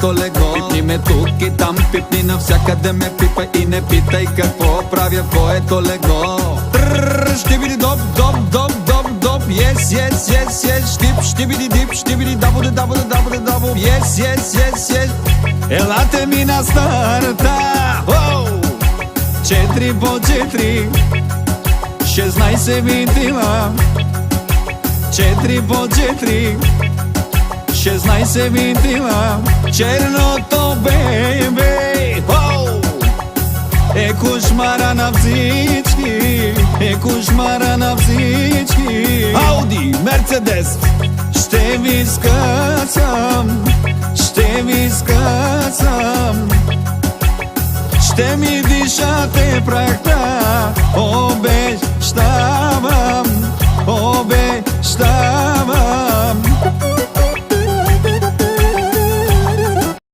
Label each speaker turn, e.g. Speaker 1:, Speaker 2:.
Speaker 1: твоето лего. Пипни ме тук и там, пипни навсякъде ме пипа и не питай какво правя в твоето лего. Ще види доп, доп, доп, доп, доп. Yes, yes, yes, yes. Штип, ще види дип, ще види дабо, дабо, дабо, дабо. Yes, yes, yes, yes. Елате ми на старта. 4 по 4 16 винтила. 4 по 4 16 винтила. Черното бейбе е кошмара на всички. Е кошмара на всички. Ауди, Мерцедес. Ще ви скъсам. Ще ви скъсам. Ще ми дишате прахта. Обещавам. Обещавам.